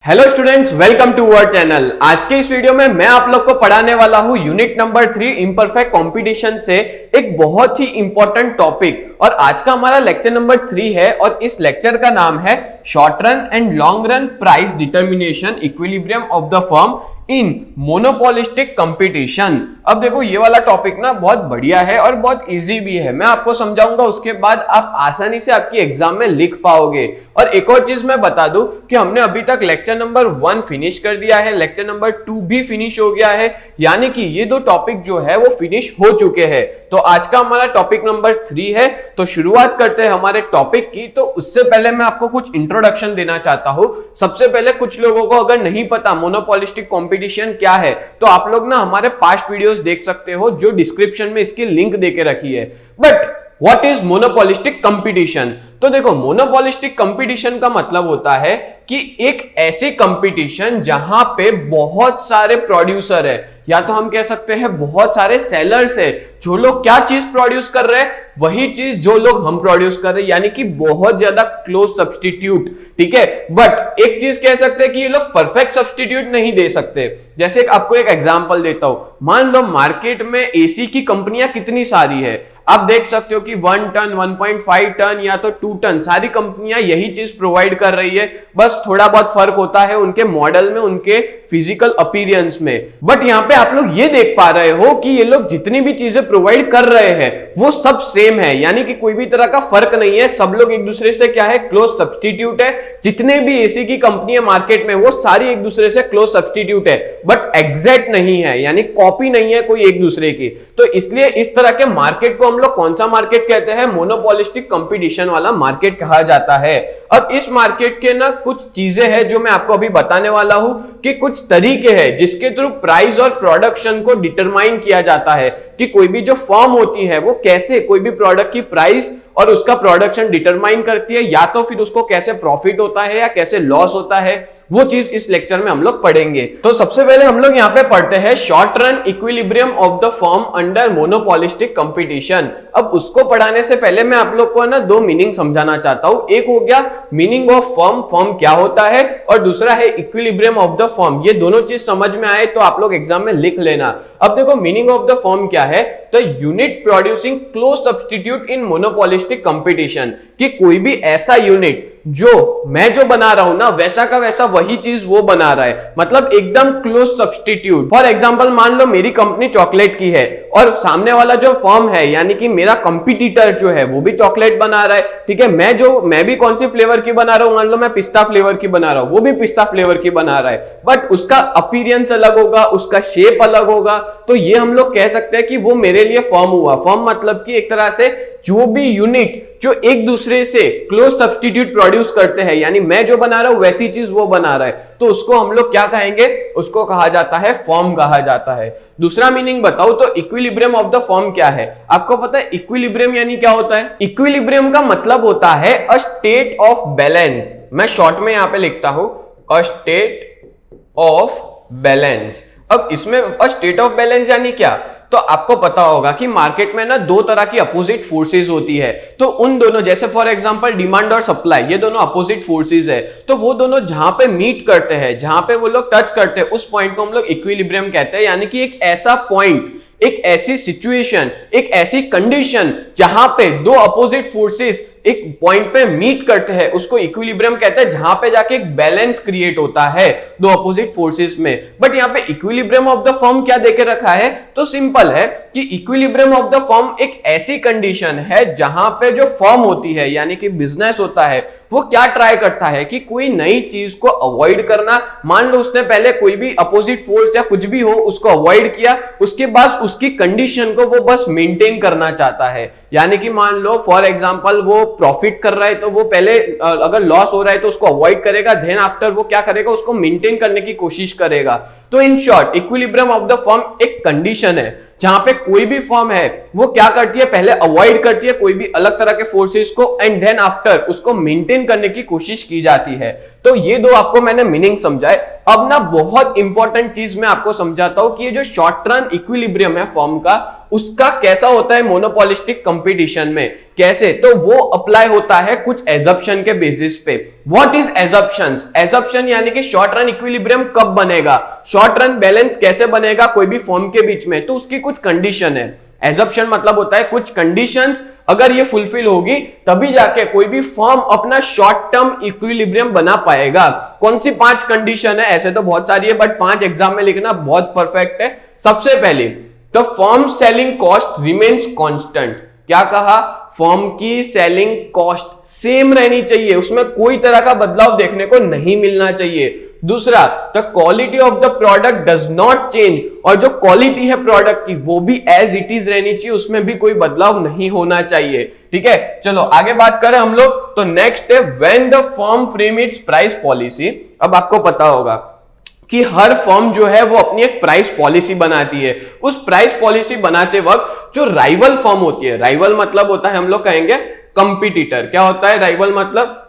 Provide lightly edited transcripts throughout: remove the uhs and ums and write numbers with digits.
Hello students, welcome to our channel. आज के इस वीडियो में मैं आप लोग को पढ़ाने वाला हूं यूनिट नंबर 3 इम्परफेक्ट कंपटीशन से एक बहुत ही इंपॉर्टेंट टॉपिक। और आज का हमारा लेक्चर नंबर 3 है और इस लेक्चर का नाम है short run and long run price determination equilibrium of the firm in monopolistic competition. अब देखो, ये वाला टॉपिक ना बहुत बढ़िया है और बहुत इजी भी है। मैं आपको समझाऊंगा, उसके बाद आप आसानी से आपकी एग्जाम में लिख पाओगे। और एक और चीज मैं बता दूं कि हमने अभी तक लेक्चर नंबर 1 फिनिश कर दिया है, लेक्चर नंबर 2 भी फिनिश हो गया है, यानी कि ये दो टॉपिक जो है वो फिनिश हो चुके हैं। तो आज का हमारा टॉपिक नंबर 3 है। तो शुरुआत करते हैं हमारे टॉपिक की। तो उससे पहले मैं आपको कुछ इंट्रोडक्शन देना चाहता हूं। सबसे पहले कुछ लोगों को अगर नहीं पता मोनोपोलिस्टिक कंपटीशन क्या है, तो आप लोग ना हमारे पास्ट वीडियोस देख सकते हो, जो डिस्क्रिप्शन में इसकी लिंक देके रखी है। But what is monopolistic competition? तो देखो, मोनोपोलिस्टिक कंपटीशन का मतलब होता है कि एक ऐसी कंपटीशन जहां पे बहुत सारे प्रोड्यूसर है, या तो हम कह सकते हैं बहुत सारे सेलर्स है, जो लोग क्या चीज प्रोड्यूस कर रहे हैं वही चीज जो लोग हम प्रोड्यूस कर रहे हैं, यानी कि बहुत ज्यादा क्लोज सब्स्टिट्यूट। ठीक है, बट एक चीज कह सकते हैं कि ये लोग परफेक्ट सब्स्टिट्यूट नहीं दे सकते। जैसे आपको एक एग्जांपल देता हूं, मान लो मार्केट में एसी की कंपनियां कितनी सारी है, आप देख सकते हो कि 1 टन, 1.5 टन या तो 2 टन सारी कंपनियां यही चीज प्रोवाइड कर रही है। बस थोड़ा बहुत फर्क होता है उनके मॉडल में, उनके फिजिकल अपीयरेंस में। बट यहां पे आप लोग ये देख पा रहे हो कि ये लोग जितनी भी चीजें प्रोवाइड कर रहे हैं वो सब सेम है, यानी कि कोई भी तरह का फर्क नहीं है। सब लोग एक दूसरे से क्या है, क्लोज सब्स्टिट्यूट है। जितने भी एसी की कंपनियां मार्केट में वो सारी एक दूसरे से क्लोज सब्स्टिट्यूट है, बट एग्जैक्ट नहीं है, यानी कॉपी नहीं है कोई एक दूसरे की। तो इसलिए इस तरह के मार्केट को हम लोग कौन सा मार्केट कहते हैं? मोनोपोलिस्टिक कंपटीशन वाला मार्केट कहा जाता है। अब इस मार्केट के ना कुछ चीजें हैं जो मैं आपको अभी बताने वाला हूं, कि कुछ तरीके हैं जिसके थ्रू प्राइस और प्रोडक्शन को डिटरमाइन किया जाता है, कि कोई भी जो फर्म होती है वो कैसे कोई भी प्रोडक्ट की प्राइस और उसका प्रोडक्शन डिटरमाइन करती है, या तो फिर उसको कैसे प्रॉफिट होता है या कैसे लॉस होता है, वो चीज इस लेक्चर में हम लोग पढ़ेंगे। तो सबसे पहले हम लोग यहाँ पे पढ़ते हैं short run equilibrium of the firm under monopolistic competition. अब उसको पढ़ाने से पहले मैं आप लोग को ना दो मीनिंग समझाना चाहता हूं। एक हो गया मीनिंग ऑफ फर्म, फर्म क्या होता है, और दूसरा है इक्विलिब्रियम ऑफ द फर्म। ये दोनों चीज समझ में आए तो आप लोग एग्जाम में लिख लेना। अब देखो, मीनिंग ऑफ द फर्म क्या है? The unit producing close substitute in monopolistic competition, कि कोई भी ऐसा यूनिट जो मैं जो बना रहा हूं ना वैसा का वैसा वही चीज वो बना रहा है, मतलब एकदम क्लोज सब्स्टिट्यूट। फॉर एग्जांपल, मान लो मेरी कंपनी चॉकलेट की है और सामने वाला जो फर्म है, यानी कि मेरा कंपटीटर जो है वो भी चॉकलेट बना रहा है। ठीक है, मैं भी कौन सी फ्लेवर की बना रहा हूं? मान लो मैं पिस्ता फ्लेवर की बना रहा हूं, वो भी पिस्ता फ्लेवर की बना रहा है, बट उसका अपीयरेंस अलग होगा, उसका शेप अलग होगा। तो ये हम लोग कह सकते हैं कि वो मेरे लिए फर्म हुआ। फर्म मतलब कि एक तरह से जो भी यूनिट जो एक दूसरे से क्लोज सब्स्टिट्यूट प्रोड्यूस करते हैं, यानी मैं जो बना रहा हूं वैसी चीज वो बना रहा है, तो उसको हम लोग क्या कहेंगे? उसको कहा जाता है फर्म कहा जाता है। दूसरा मीनिंग बताओ तो इक्विलिब्रियम ऑफ द फर्म क्या है? आपको पता है इक्विलिब्रियम यानी क्या होता है? इक्विलिब्रियम का मतलब होता है अ स्टेट ऑफ बैलेंस। मैं शॉर्ट में यहां पे लिखता हूं अ स्टेट ऑफ बैलेंस। अब इसमें अ स्टेट ऑफ बैलेंस यानी क्या? तो आपको पता होगा कि मार्केट में ना दो तरह की अपोजिट फोर्सेस होती है। तो उन दोनों, जैसे फॉर एग्जांपल डिमांड और सप्लाई, ये दोनों अपोजिट फोर्सेस है। तो वो दोनों जहां पे मीट करते हैं, जहां पे वो लोग टच करते हैं, उस पॉइंट को हम लोग इक्विलिब्रियम कहते हैं। यानी कि एक ऐसा पॉइंट, एक ऐसी सिचुएशन, एक ऐसी कंडीशन जहां पे दो अपोजिट फोर्सेस एक पॉइंट पे मीट करते हैं, उसको इक्विलिब्रियम कहते हैं, जहां पे जाके एक बैलेंस क्रिएट होता है दो अपोजिट फोर्सेस में। बट यहां पे इक्विलिब्रियम ऑफ द फर्म क्या देके रखा है? तो सिंपल है कि इक्विलिब्रियम ऑफ द फर्म एक ऐसी कंडीशन है जहां पे जो फर्म होती है, यानी कि बिजनेस होता है, वो क्या ट्राई करता है कि कोई नई चीज को अवॉइड करना। मान लो उसने पहले कोई भी अपोजिट फोर्स या कुछ भी हो उसको अवॉइड किया, उसके बाद उसकी कंडीशन को वो बस मेंटेन करना चाहता है। यानी कि मान लो फॉर एग्जांपल वो प्रॉफिट कर रहा है, तो वो पहले अगर लॉस हो रहा है तो उसको अवॉइड करेगा, देन आफ्टर वो क्या करेगा? उसको मेंटेन करने की कोशिश करेगा। तो in short equilibrium of the firm एक कंडीशन है जहां पे कोई भी फर्म है वो क्या करती है? पहले अवॉइड करती है कोई भी अलग तरह के फोर्सेस को, एंड देन आफ्टर उसको मेंटेन करने की कोशिश की जाती है। तो ये दो आपको मैंने मीनिंग समझाए। अब ना बहुत इंपॉर्टेंट चीज मैं आपको समझाता हूं कि ये जो शॉर्ट रन इक्विलिब्रियम है फर्म का, उसका कैसा होता है मोनोपोलिस्टिक कंपटीशन में, कैसे, तो वो अप्लाई होता है कुछ एजम्पशन के बेसिस पे। What is assumptions? एजम्पशन यानी कि शॉर्ट रन इक्विलिब्रियम कब बनेगा, शॉर्ट रन बैलेंस कैसे बनेगा कोई भी फॉर्म के बीच में, तो उसकी कुछ कंडीशन है। एजम्पशन मतलब होता है कुछ कंडीशंस, अगर ये फुलफिल होगी तभी जाके कोई भी फर्म अपना शॉर्ट टर्म इक्विलिब्रियम बना पाएगा। कौन सी 5 कंडीशन है? ऐसे तो बहुत सारी है बट 5 एग्जाम में लिखना बहुत परफेक्ट है। सबसे पहले, the firm selling cost remains constant. क्या कहा? फर्म की सेलिंग कॉस्ट सेम रहनी चाहिए, उसमें कोई तरह का बदलाव देखने को नहीं मिलना चाहिए। दूसरा, the quality of the product does not change, और जो क्वालिटी है प्रोडक्ट की वो भी एज इट इज रहनी चाहिए, उसमें भी कोई बदलाव नहीं होना चाहिए। ठीक है, चलो आगे बात करें हम लोग। तो नेक्स्ट है when the firm frame it's price policy. अब आपको पता होगा कि हर फर्म जो है वो अपनी एक प्राइस पॉलिसी बनाती है। उस प्राइस पॉलिसी बनाते वक्त जो राइवल फर्म होती है, राइवल मतलब होता है हम लोग कहेंगे कंपटीटर। क्या होता है राइवल मतलब?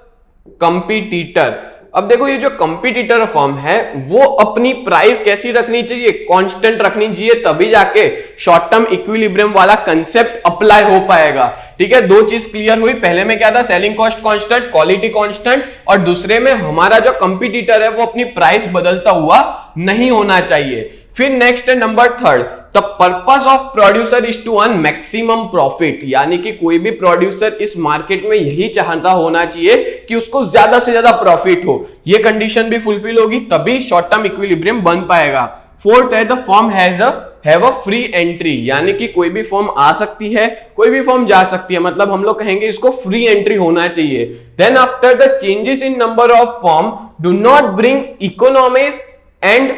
कंपटीटर। अब देखो ये जो कंपटीटर फर्म है वो अपनी प्राइस कैसी रखनी चाहिए? कांस्टेंट रखनी चाहिए, तभी जाके शॉर्ट टर्म इक्विलिब्रियम वाला कंसेप्ट अप्लाई हो पाएगा। ठीक है, 2 चीज क्लियर हुई। पहले में क्या था? Selling cost constant, quality constant, और दूसरे में हमारा जो कंपटीटर है वो अपनी प्राइस बदलता हुआ नहीं होना चाहिए। फिर नेक्स्ट है number 3, the purpose of producer is to earn maximum profit. यानी कि कोई भी प्रोड्यूसर इस मार्केट में यही चाहता होना चाहिए कि उसको ज्यादा से ज्यादा प्रॉफिट हो। ये कंडीशन भी फुलफिल होगी तभी शॉर्ट टर्म इक्विलिब्रियम बन पाएगा। 4th है the firm have a free entry. यानी कि कोई भी फर्म आ सकती है, कोई भी फर्म जा सकती है, मतलब हम लोग कहेंगे इसको फ्री एंट्री होना चाहिए। Then after the changes in number of firm do not bring economies and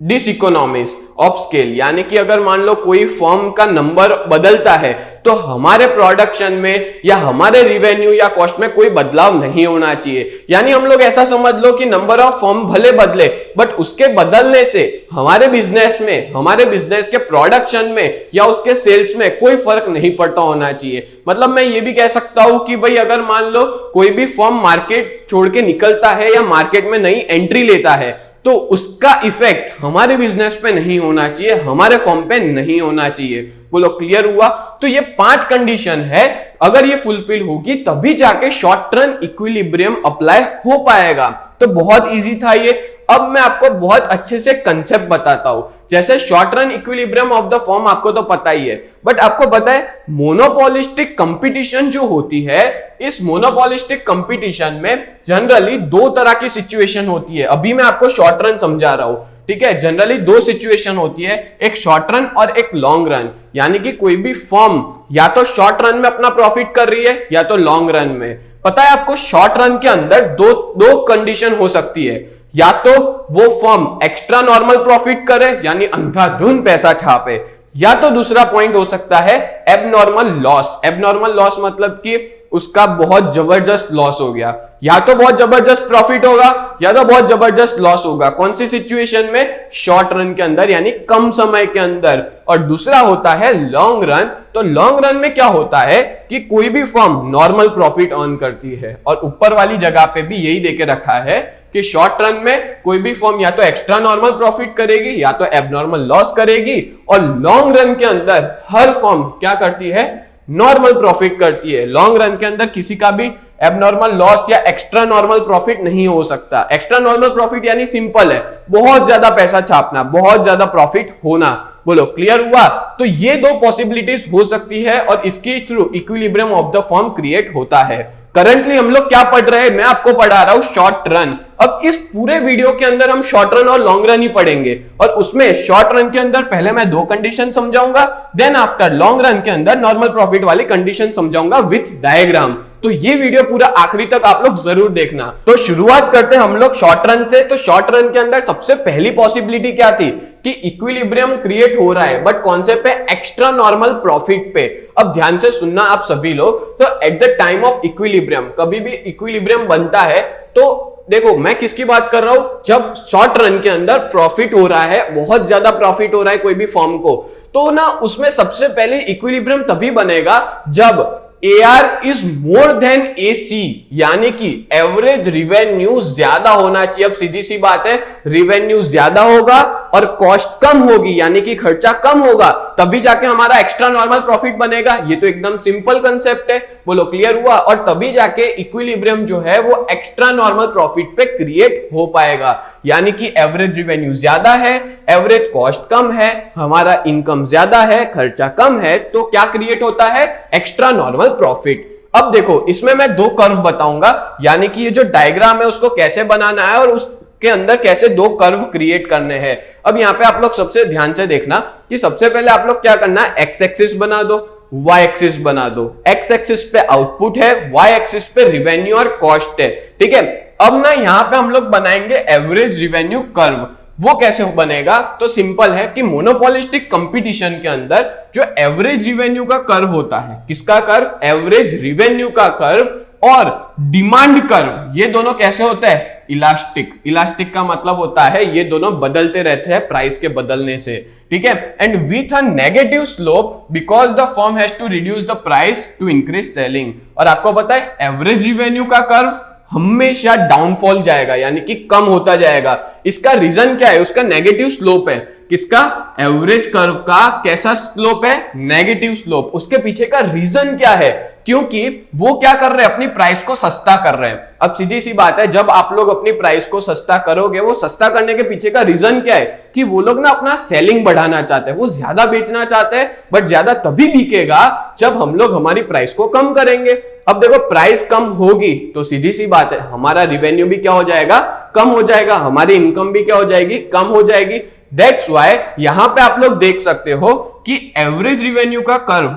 diseconomies of scale. यानी कि अगर मान लो कोई फर्म का नंबर बदलता है तो हमारे प्रोडक्शन में या हमारे रिवेन्यू या कॉस्ट में कोई बदलाव नहीं होना चाहिए। यानी हम लोग ऐसा समझ लो कि नंबर ऑफ फर्म भले बदले बट उसके बदलने से हमारे बिजनेस में, हमारे बिजनेस के प्रोडक्शन में या उसके सेल्स में कोई फर्क नहीं पड़ता होना चाहिए। मतलब मैं ये भी कह सकता हूं कि भाई अगर मान लो कोई भी फर्म मार्केट छोड़ के निकलता है या मार्केट में नई एंट्री लेता है तो उसका इफेक्ट हमारे बिजनेस पे नहीं होना चाहिए, हमारे फर्म पे नहीं होना चाहिए। बोलो क्लियर हुआ? तो ये 5 कंडीशन है, अगर ये फुलफिल होगी तभी जाके शॉर्ट रन इक्विलिब्रियम अप्लाई हो पाएगा। तो बहुत इजी था ये। अब मैं आपको बहुत अच्छे से कंसेप्ट बताता हूं। जैसे short run equilibrium of the firm आपको तो पता ही है, बट आपको पता है मोनोपोलिस्टिक कंपटीशन जो होती है, इस मोनोपोलिस्टिक कंपटीशन में जनरली 2 तरह की सिचुएशन होती है। अभी मैं आपको शॉर्ट रन समझा रहा हूं। ठीक है, जनरली 2 सिचुएशन होती है, एक शॉर्ट रन और एक लॉन्ग रन। यानी कि कोई भी फर्म या तो शॉर्ट रन में अपना प्रॉफिट कर रही है या तो लॉन्ग रन में। पता है आपको शॉर्ट रन के अंदर दो कंडीशन हो सकती है, या तो वो फर्म एक्स्ट्रा नॉर्मल प्रॉफिट करे यानी अंधाधुंध पैसा छापे, या तो दूसरा पॉइंट हो सकता है एबनॉर्मल लॉस। एबनॉर्मल लॉस मतलब कि उसका बहुत जबरदस्त लॉस हो गया, या तो बहुत जबरदस्त प्रॉफिट होगा या तो बहुत जबरदस्त लॉस होगा। कौन सी सिचुएशन में? शॉर्ट रन के अंदर यानी कम समय के अंदर। और दूसरा होता है लॉन्ग रन। तो लॉन्ग रन में क्या होता है कि कोई भी फर्म नॉर्मल प्रॉफिट अर्न करती है, और ऊपर वाली जगह पे भी यही देके रखा है कि शॉर्ट रन में कोई भी फर्म या तो एक्स्ट्रा नॉर्मल प्रॉफिट करेगी या तो एबनॉर्मल लॉस करेगी, और लॉन्ग रन के अंदर हर फर्म क्या करती है? नॉर्मल प्रॉफिट करती है। लॉन्ग रन के अंदर किसी का भी एबनॉर्मल लॉस या एक्स्ट्रा नॉर्मल प्रॉफिट नहीं हो सकता। एक्स्ट्रा नॉर्मल प्रॉफिट यानी सिंपल है, बहुत ज्यादा पैसा छापना, बहुत ज्यादा प्रॉफिट होना। बोलो क्लियर हुआ? तो ये 2 पॉसिबिलिटीज हो सकती है और इसके through equilibrium of the firm create होता है। करंटली हम लोग क्या पढ़ रहे हैं? मैं आपको पढ़ा रहा हूं शॉर्ट रन। अब इस पूरे वीडियो के अंदर हम शॉर्ट रन और लॉन्ग रन ही पढ़ेंगे, और उसमें शॉर्ट रन के अंदर पहले मैं 2 कंडीशन समझाऊंगा, देन आफ्टर लॉन्ग रन के अंदर नॉर्मल प्रॉफिट वाली कंडीशन समझाऊंगा विथ डायग्राम। तो ये वीडियो पूरा आखिरी तक आप लोग जरूर देखना। तो शुरुआत करते हैं हम लोग शॉर्ट रन से। तो शॉर्ट रन के अंदर सबसे पहली पॉसिबिलिटी क्या थी कि इक्विलिब्रियम क्रिएट हो रहा है, बट कौन से पे? एक्स्ट्रा नॉर्मल प्रॉफिट पे। अब ध्यान से सुनना आप सभी लोग। तो at the time of equilibrium, कभी भी इक्विलिब्रियम बनता है तो देखो मैं किसकी बात कर रहा हूं, जब शॉर्ट रन के अंदर प्रॉफिट हो रहा है, बहुत ज्यादा प्रॉफिट हो रहा है कोई भी फर्म को, तो ना उसमें सबसे पहले इक्विलिब्रियम तभी बनेगा जब AR is more than AC, यानी कि एवरेज रिवेन्यू ज्यादा होना चाहिए। अब सीधी सी बात है, रिवेन्यू ज्यादा होगा और कॉस्ट कम होगी यानी कि खर्चा कम होगा, तभी जाके हमारा एक्स्ट्रा नॉर्मल प्रॉफिट बनेगा। ये तो एकदम सिंपल कंसेप्ट है, बोलो क्लियर हुआ? और तभी जाके इक्विलिब्रियम जो है वो एक्स्ट्रा नॉर्मल प्रॉफिट पे क्रिएट हो पाएगा, यानी कि एवरेज रिवेन्यू ज्यादा है, एवरेज कॉस्ट कम है, हमारा इनकम ज्यादा है, खर्चा कम है, तो क्या क्रिएट होता है? Extra normal profit. अब देखो इसमें मैं दो कर्व बताऊंगा, यानी कि ये जो डायग्राम है उसको कैसे बनाना है और उसके अंदर कैसे दो कर्व क्रिएट करने हैं। अब यहाँ पे आप लोग सबसे ध्यान से देखना कि सबसे पहले आप लोग क्या करना है, एक्स एक्सिस बना दो, वाई एक्सिस बना दो। एक्स एक्सिस पे आउटपुट है, वाई एक्सिस पे रिवेन्यू और कॉस्ट है, ठीक है। अब ना यहाँ पे हम लोग बनाएंगे एवरेज रिवेन्यू कर्व। वो कैसे बनेगा? तो सिंपल है कि मोनोपोलिस्टिक कंपटीशन के अंदर जो एवरेज रिवेन्यू का कर्व होता है, किसका कर्व? एवरेज रिवेन्यू का कर्व और डिमांड कर्व, ये दोनों कैसे होते हैं? इलास्टिक। इलास्टिक का मतलब होता है ये दोनों बदलते रहते हैं प्राइस के बदलने से, ठीक है। And with a negative slope because the firm has to reduce the price to increase selling. और आपको पता है एवरेज रिवेन्यू का कर्व हमेशा डाउनफॉल जाएगा, यानी कि कम होता जाएगा। इसका रीजन क्या है? उसका नेगेटिव स्लोप है। किसका? एवरेज कर्व का कैसा स्लोप है? Negative slope. उसके पीछे का रीजन क्या है? क्योंकि वो क्या कर रहे हैं? अपनी प्राइस को सस्ता कर रहे हैं। अब सीधी सी बात है, जब आप लोग अपनी प्राइस को सस्ता करोगे, वो सस्ता करने के पीछे का रीजन क्या है? कि वो लोग ना अपना सेलिंग बढ़ाना चाहते हैं, वो ज्यादा बेचना चाहते हैं, बट ज्यादा तभी बिकेगा जब हम लोग हमारी प्राइस को कम करेंगे। अब देखो प्राइस कम होगी तो सीधी सी बात है हमारा रिवेन्यू भी क्या हो जाएगा? कम हो जाएगा, हमारी इनकम भी क्या हो जाएगी? कम हो जाएगी। दैट्स व्हाई यहां पे आप लोग देख सकते हो कि एवरेज रिवेन्यू का कर्व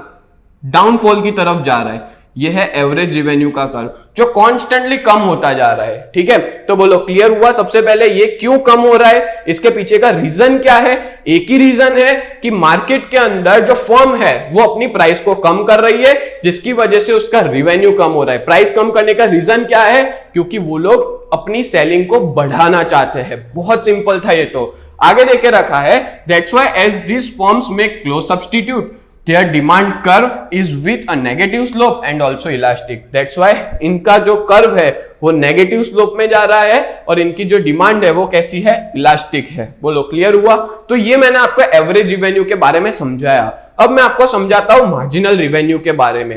डाउनफॉल की तरफ जा रहा है। यह है एवरेज रिवेन्यू का कर्व जो कॉन्स्टेंटली कम होता जा रहा है, ठीक है। तो बोलो क्लियर हुआ? सबसे पहले ये क्यों कम हो रहा है, इसके पीछे का रीजन क्या है? एक ही रीजन है कि मार्केट के अंदर जो फर्म है वो अपनी प्राइस को कम कर रही है, जिसकी वजह से उसका रिवेन्यू कम हो रहा है। प्राइस कम करने का रीजन क्या है? क्योंकि वो लोग अपनी सेलिंग को बढ़ाना चाहते हैं। बहुत सिंपल था ये तो। आगे देके रखा है that's why as this firms make close substitute their demand curve is with a negative slope and also elastic. That's why इनका जो कर्व है वो नेगेटिव स्लोप में जा रहा है और इनकी जो डिमांड है वो कैसी है? इलास्टिक है। बोलो क्लियर हुआ? तो ये मैंने आपको एवरेज रिवेन्यू के बारे में समझाया। अब मैं आपको समझाता हूं मार्जिनल रिवेन्यू के बारे में।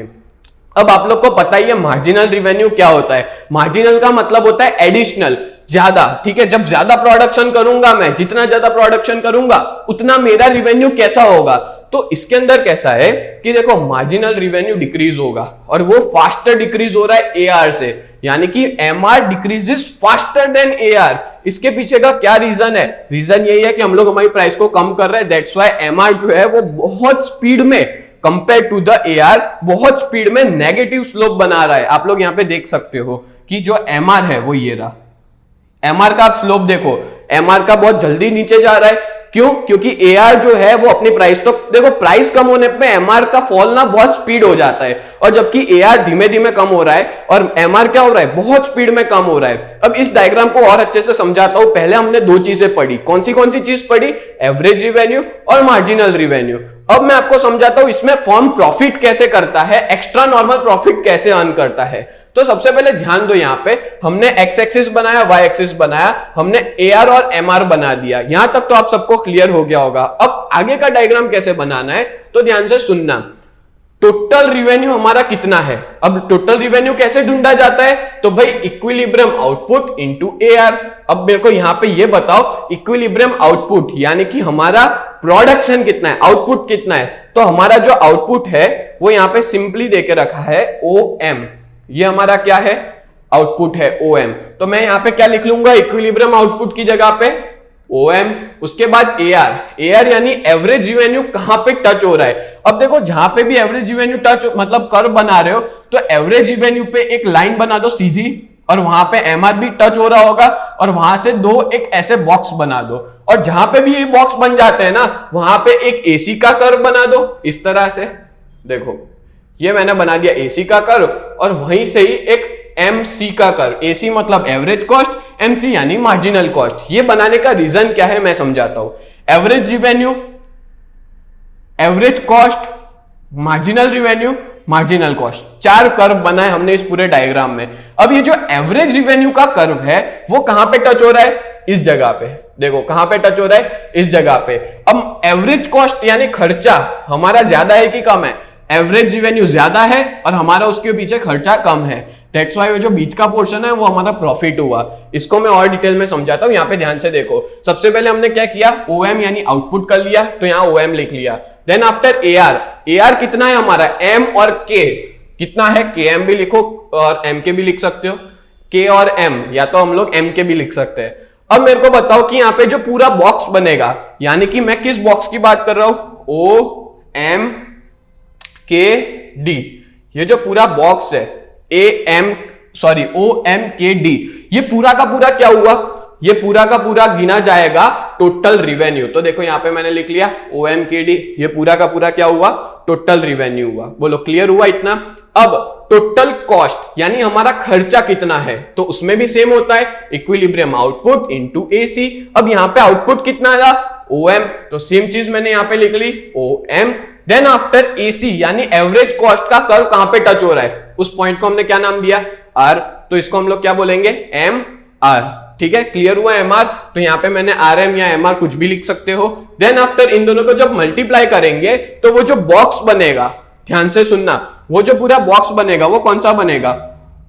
अब आप लोग को पता ही है मार्जिनल रिवेन्यू क्या होता है। मार्जिनल का मतलब होता है एडिशनल, ज्यादा, ठीक है। जब ज्यादा प्रोडक्शन करूंगा मैं, जितना ज्यादा प्रोडक्शन करूंगा उतना मेरा रिवेन्यू कैसा होगा? तो इसके अंदर कैसा है कि देखो मार्जिनल रिवेन्यू डिक्रीज होगा और वो फास्टर डिक्रीज हो रहा है एआर से, यानी कि MR decreases faster than AR. इसके पीछे का क्या रीजन है? रीजन यही है कि हम लोग हमारी प्राइस को कम कर रहे हैं। दैट्स व्हाई एमआर जो है वो बहुत स्पीड में कंपेयर टू द एआर बहुत स्पीड में नेगेटिव स्लोप बना रहा है। आप लोग यहां पे देख सकते हो कि जो एमआर है वो ये रहा। एमआर का आप स्लोप देखो, एमआर का बहुत जल्दी नीचे जा रहा है। क्यों? क्योंकि एआर जो है वो अपनी प्राइस, तो देखो प्राइस कम होने पे एमआर का फॉल ना बहुत स्पीड हो जाता है, और जबकि एआर धीमे धीमे कम हो रहा है और एमआर क्या हो रहा है? बहुत स्पीड में कम हो रहा है। अब इस डायग्राम को और अच्छे से समझाता हूं। पहले हमने दो चीजें पढ़ी, कौन सी चीज पढ़ी? एवरेज रिवेन्यू और मार्जिनल रिवेन्यू। अब मैं आपको समझाता हूं इसमें फर्म प्रॉफिट कैसे करता है, एक्स्ट्रा नॉर्मल प्रॉफिट कैसे अर्न करता है। तो सबसे पहले ध्यान दो, यहां पे हमने एक्स एक्सिस बनाया, वाई एक्सिस बनाया, हमने एआर और एमआर बना दिया। यहां तक तो आप सबको क्लियर हो गया होगा। अब आगे का डायग्राम कैसे बनाना है तो ध्यान से सुनना। टोटल रिवेन्यू हमारा कितना है? अब टोटल रिवेन्यू कैसे ढूंढा जाता है? तो भाई इक्विलिब्रियम आउटपुट इनटू एआर। अब मेरे को यहां पे ये बताओ इक्विलिब्रियम आउटपुट यानी कि हमारा प्रोडक्शन कितना है, आउटपुट कितना है। तो हमारा जो आउटपुट है वो यहां पे सिंपली देके रखा है OM। ये हमारा क्या है? आउटपुट है OM। तो मैं यहां पे क्या लिख लूंगा इक्विलिब्रियम आउटपुट की जगह पे? OM। उसके बाद AR यानी एवरेज रिवेन्यू कहां पे टच हो रहा है। अब देखो जहां पे भी एवरेज रिवेन्यू टच मतलब कर्व बना रहे हो तो एवरेज रिवेन्यू पे एक लाइन बना दो सीधी, और वहां पे MR भी टच हो रहा होगा, और वहां से दो एक ऐसे बॉक्स बना दो, और जहां पे भी ये बॉक्स बन जाते हैं ना वहां पे एक AC का कर्व बना दो इस तरह से। देखो ये मैंने बना दिया AC का कर्व, और वहीं से ही एक MC का कर्व। AC मतलब एवरेज कॉस्ट, MC यानी मार्जिनल कॉस्ट। ये बनाने का रीजन क्या है मैं समझाता हूं। Average revenue, average cost, marginal revenue, marginal cost, चार कर्व बनाए हमने इस पूरे डायग्राम में। अब ये जो एवरेज रिवेन्यू का कर्व है वो कहां पे टच हो रहा है? इस जगह पे, देखो कहां पे टच हो रहा है, इस जगह पे। अब एवरेज कॉस्ट यानी खर्चा हमारा ज्यादा है कि कम है, एवरेज रिवेन्यू ज्यादा है और हमारा उसके पीछे खर्चा कम है, दैट्स व्हाई जो बीच का पोर्शन है वो हमारा प्रॉफिट हुआ। इसको मैं और डिटेल में समझाता हूं, यहाँ पे ध्यान से देखो। सबसे पहले हमने क्या किया, ओएम यानी आउटपुट कर लिया, तो यहाँ ओएम लिख लिया। देन आफ्टर एआर, एआर कितना है हमारा, एम और के कितना है, के एम भी लिखो और एम के भी लिख सकते हो, के और एम, या तो हम लोग एम के भी लिख सकते हैं। अब मेरे को बताओ कि यहाँ पे जो पूरा बॉक्स बनेगा, यानी कि मैं किस बॉक्स की बात कर रहा हूं, ओ एम के डी, ये जो पूरा बॉक्स है ओ एम के डी, ये पूरा का पूरा क्या हुआ, ये पूरा का पूरा गिना जाएगा टोटल रिवेन्यू। तो देखो यहां पे मैंने लिख लिया ओ एम के डी, ये पूरा का पूरा क्या हुआ, टोटल रिवेन्यू हुआ। बोलो क्लियर हुआ इतना। अब टोटल कॉस्ट यानी हमारा खर्चा कितना है, तो उसमें भी सेम होता है, इक्विलिब्रियम आउटपुट इनटू एसी। अब यहां पे आउटपुट कितना था, ओएम, तो सेम चीज मैंने यहां पे लिख ली ओएम। देन आफ्टर एसी यानी एवरेज कॉस्ट का कर्व कहां पे टच हो रहा है, उस पॉइंट को हमने क्या नाम दिया, आर, तो इसको हम लोग क्या बोलेंगे, एम आर। ठीक है, क्लियर हुआ एम आर, तो यहां पे मैंने आर एम या एम आर कुछ भी लिख सकते हो। देन आफ्टर इन दोनों को जब मल्टीप्लाई करेंगे तो वो जो बॉक्स बनेगा, ध्यान से सुनना, वो जो पूरा बॉक्स बनेगा वो कौन सा बनेगा,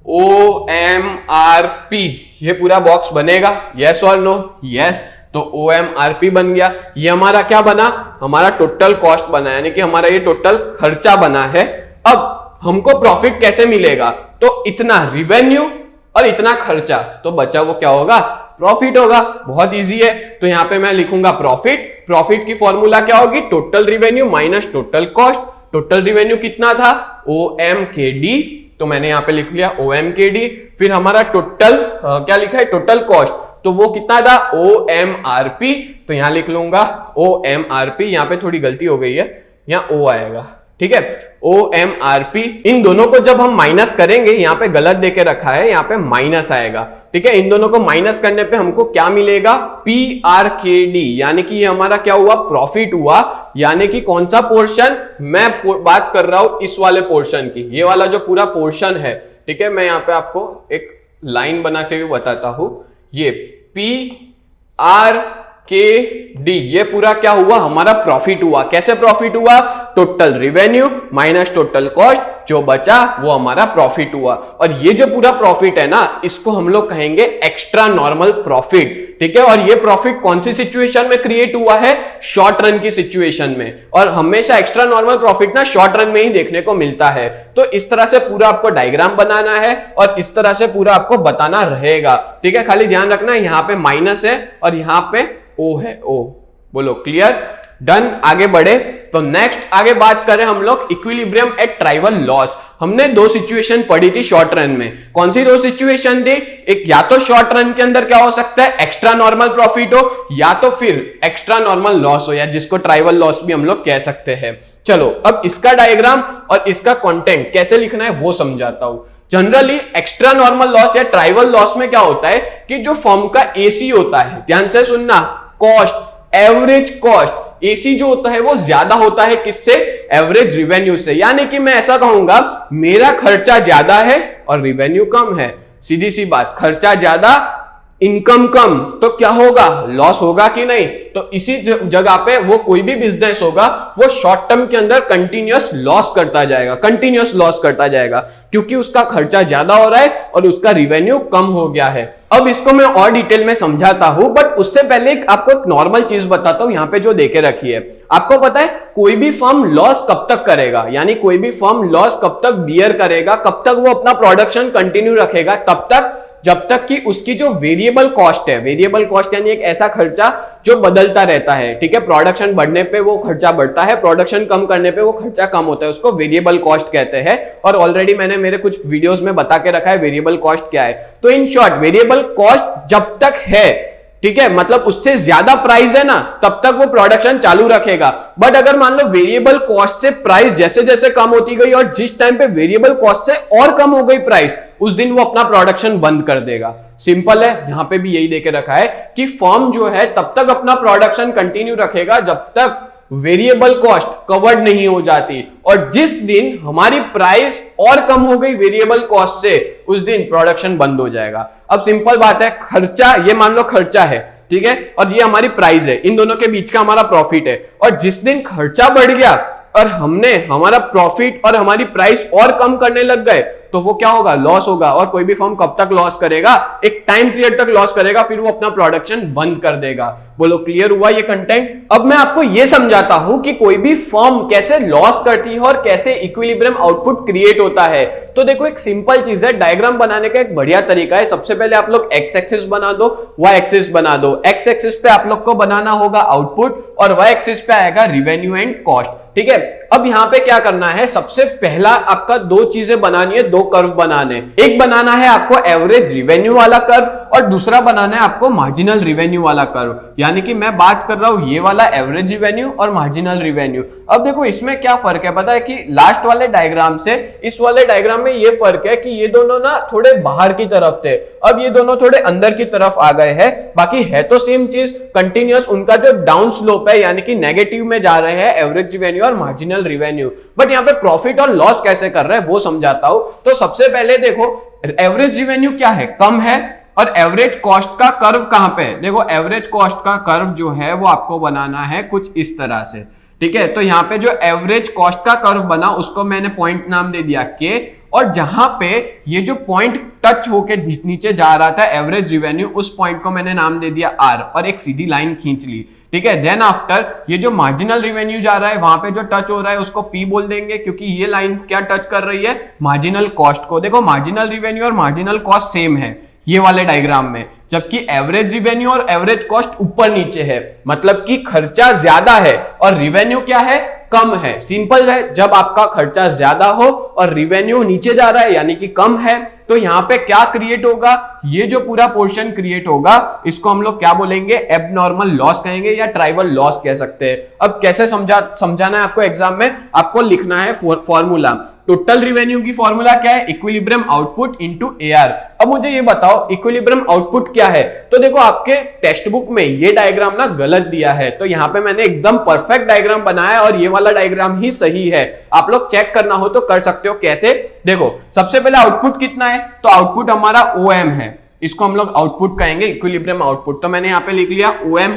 ओ एम आर पी, ये पूरा बॉक्स बनेगा, यस और नो, यस, तो ओ एम आर पी बन गया। ये हमारा क्या बना, हमारा टोटल कॉस्ट बना, यानी कि हमारा ये टोटल खर्चा बना है। अब हमको प्रॉफिट कैसे मिलेगा, तो इतना रिवेन्यू और इतना खर्चा, तो बचा वो क्या होगा, प्रॉफिट होगा। बहुत इजी है, तो यहां पे मैं लिखूंगा प्रॉफिट, प्रॉफिट की फॉर्मूला क्या होगी, total revenue minus total cost. Total revenue कितना था, ओ एम के डी, तो मैंने यहां पे लिख लिया ओ एम के डी। फिर हमारा टोटल क्या लिखा है, टोटल कॉस्ट, तो वो कितना था, ओ एम आर पी, तो यहां लिख लूंगा ओ एम आर पी। यहां पे थोड़ी गलती हो गई है, यहां ओ आएगा, ठीक है, ओ एम आर पी। इन दोनों को जब हम माइनस करेंगे, यहां पे गलत देके रखा है, यहां पे माइनस आएगा, ठीक है। इन दोनों को माइनस करने पे हमको क्या मिलेगा, पी आर के डी, यानी कि ये हमारा क्या हुआ, प्रॉफिट हुआ। यानी कि कौन सा पोर्शन, मैं बात कर रहा हूं इस वाले पोर्शन की, ये वाला जो पूरा पोर्शन है, ठीक है। मैं यहां पे आपको एक लाइन बना के भी बताता हूं, ये पी आर के डी, ये पूरा क्या हुआ, हमारा प्रॉफिट हुआ। कैसे प्रॉफिट हुआ, total revenue minus total cost, जो बचा वो हमारा प्रॉफिट हुआ। और ये जो पूरा प्रॉफिट है ना, इसको हम लोग कहेंगे एक्स्ट्रा नॉर्मल प्रॉफिट, ठीक है। और ये प्रॉफिट कौन सी सिचुएशन में क्रिएट हुआ है, शॉर्ट रन की सिचुएशन में। और हमेशा एक्स्ट्रा नॉर्मल प्रॉफिट ना शॉर्ट रन में ही देखने को मिलता है। तो इस तरह से पूरा आपको डायग्राम बनाना है और इस तरह से पूरा आपको बताना रहेगा, ठीक है। खाली ध्यान रखना यहाँ पे माइनस है और यहाँ पे ओ है, ओ। बोलो क्लियर, डन। आगे बढ़े तो नेक्स्ट आगे बात करें हम लोग इक्विलिब्रियम एट ट्राइवल लॉस। हमने दो सिचुएशन पढ़ी थी शॉर्ट रन में। कौन सी दो सिचुएशन थी, एक या तो शॉर्ट रन के अंदर क्या हो सकता है, एक्स्ट्रा नॉर्मल प्रॉफिट हो, या तो फिर एक्स्ट्रा नॉर्मल लॉस हो, या जिसको ट्राइवल लॉस भी हम लोग कह सकते हैं। चलो अब इसका डायग्राम और इसका कंटेंट कैसे लिखना है वो समझाता हूं। जनरली एक्स्ट्रा नॉर्मल लॉस या ट्राइवल लॉस में क्या होता है कि जो फर्म का एसी होता है, ध्यान से सुनना, कॉस्ट, एवरेज कॉस्ट, एसी जो होता है वो ज्यादा होता है किससे, एवरेज रिवेन्यू से। यानी कि मैं ऐसा कहूंगा मेरा खर्चा ज्यादा है और रिवेन्यू कम है, सीधी सी बात, खर्चा ज्यादा इनकम कम, तो क्या होगा, लॉस होगा कि नहीं। तो इसी जगह पे वो कोई भी बिजनेस होगा वो शॉर्ट टर्म के अंदर कंटिन्यूअस लॉस करता जाएगा, कंटिन्यूअस लॉस करता जाएगा, क्योंकि उसका खर्चा ज्यादा हो रहा है और उसका रिवेन्यू कम हो गया है। अब इसको मैं और डिटेल में समझाता हूं, बट उससे पहले आपको एक नॉर्मल चीज बताता हूं। यहां पे जो देके रखी है, आपको पता है कोई भी फर्म लॉस कब तक करेगा, यानी कोई भी फर्म लॉस कब तक बियर करेगा, कब तक वो अपना प्रोडक्शन कंटिन्यू रखेगा, तब तक जब तक कि उसकी जो वेरिएबल कॉस्ट है, वेरिएबल कॉस्ट यानी एक ऐसा खर्चा जो बदलता रहता है, ठीक है। प्रोडक्शन बढ़ने पे वो खर्चा बढ़ता है, प्रोडक्शन कम करने पे वो खर्चा कम होता है, उसको वेरिएबल कॉस्ट कहते हैं। और ऑलरेडी मैंने मेरे कुछ वीडियोस में बता के रखा है वेरिएबल कॉस्ट क्या है। तो इन शॉर्ट वेरिएबल कॉस्ट जब तक है, ठीक है, मतलब उससे ज्यादा प्राइस है ना, तब तक वो प्रोडक्शन चालू रखेगा। बट अगर मान लो वेरिएबल कॉस्ट से प्राइस जैसे जैसे कम होती गई और जिस टाइम पे वेरिएबल कॉस्ट से और कम हो गई प्राइस, उस दिन वो अपना प्रोडक्शन बंद कर देगा। सिंपल है, यहां पे भी यही देके रखा है कि फर्म जो है तब तक अपना प्रोडक्शन कंटिन्यू रखेगा जब तक वेरिएबल कॉस्ट कवर्ड नहीं हो जाती। और जिस दिन हमारी प्राइस और कम हो गई वेरिएबल कॉस्ट से, उस दिन प्रोडक्शन बंद हो जाएगा। अब सिंपल बात है, खर्चा, ये मान लो खर्चा है, ठीक है, और ये हमारी प्राइस है, इन दोनों के बीच का हमारा प्रॉफिट है। और जिस दिन खर्चा बढ़ गया और हमने हमारा प्रॉफिट और हमारी प्राइस और कम करने लग गए, तो वो क्या होगा, लॉस होगा। और कोई भी फर्म कब तक लॉस करेगा, एक टाइम पीरियड तक लॉस करेगा, फिर वो अपना प्रोडक्शन बंद कर देगा। बोलो क्लियर हुआ ये कंटेंट। अब मैं आपको ये समझाता हूं कि कोई भी फर्म कैसे लॉस करती है और कैसे इक्विलिब्रियम आउटपुट क्रिएट होता है। तो देखो एक सिंपल चीज है, डायग्राम बनाने का एक बढ़िया तरीका है। सबसे पहले आप लोग एक्स एक्सिस बना दो, वाई एक्सिस बना दो। एक्स एक्सिस पे आप लोग को बनाना होगा आउटपुट और वाई एक्सिस पे आएगा रिवेन्यू एंड कॉस्ट, ठीक है। अब यहां पे क्या करना है, सबसे पहला आपका दो चीजें बनानी है, दो कर्व बनाने। एक बनाना है आपको एवरेज रिवेन्यू वाला कर्व और दूसरा बनाना है आपको मार्जिनल रिवेन्यू वाला कर्व। यानी कि मैं बात कर रहा हूं ये वाला एवरेज रिवेन्यू और मार्जिनल रिवेन्यू। अब देखो इसमें क्या फर्क है पता है कि लास्ट वाले डायग्राम से इस वाले डायग्राम में ये फर्क है कि ये दोनों ना थोड़े बाहर की तरफ थे, अब ये दोनों थोड़े अंदर की तरफ आ गए हैं। बाकी है तो सेम चीज, कंटिन्यूअस, उनका जो डाउन स्लोप है यानी कि नेगेटिव में जा रहे हैं एवरेज रिवेन्यू और मार्जिनल रिवेन्यू। बट यहाँ पे प्रॉफिट और लॉस कैसे कर रहे हैं वो समझाता हूं। तो सबसे पहले देखो एवरेज रिवेन्यू क्या है, कम है, और एवरेज कॉस्ट का कर्व कहां पे है। देखो एवरेज कॉस्ट का कर्व जो है वो आपको बनाना है कुछ इस तरह से, ठीक है। तो यहाँ पे जो एवरेज कॉस्ट का कर्व बना उसको मैंने पॉइंट नाम दे दिया के, और जहां पे ये जो पॉइंट टच होके नीचे जा रहा था एवरेज रिवेन्यू, उस पॉइंट को मैंने नाम दे दिया आर और एक सीधी लाइन खींच ली, ठीक है। देन आफ्टर ये जो मार्जिनल रिवेन्यू जा रहा है वहां पे जो टच हो रहा है उसको पी बोल देंगे, क्योंकि ये लाइन क्या टच कर रही है, मार्जिनल कॉस्ट को। देखो मार्जिनल रिवेन्यू और मार्जिनल कॉस्ट सेम है ये वाले डायग्राम में, जबकि एवरेज रिवेन्यू और एवरेज कॉस्ट ऊपर नीचे है, मतलब कि खर्चा ज्यादा है और रिवेन्यू क्या है, कम है। सिंपल है, जब आपका खर्चा ज्यादा हो और रिवेन्यू नीचे जा रहा है यानी कि कम है, तो यहां पे क्या क्रिएट होगा, ये जो पूरा पोर्शन क्रिएट होगा इसको हम लोग क्या बोलेंगे, एबनॉर्मल लॉस कहेंगे या ट्राइवल लॉस कह सकते हैं। अब कैसे समझाना है आपको एग्जाम में, आपको लिखना है फॉर्मूला। टोटल रिवेन्यू की फॉर्मूला क्या है, इक्विलिब्रियम आउटपुट इनटू एआर। अब मुझे ये बताओ इक्विलिब्रियम आउटपुट क्या है। तो देखो आपके टेक्स्ट बुक में ये डायग्राम ना गलत दिया है, तो यहां पे मैंने एकदम परफेक्ट डायग्राम बनाया और ये वाला डायग्राम ही सही है। आप लोग चेक करना हो तो कर सकते हो। कैसे, देखो सबसे पहले आउटपुट कितना है, तो आउटपुट हमारा OM है, इसको हम लोग आउटपुट कहेंगे, इक्विलिब्रियम आउटपुट। तो मैंने यहां पे लिख लिया OM,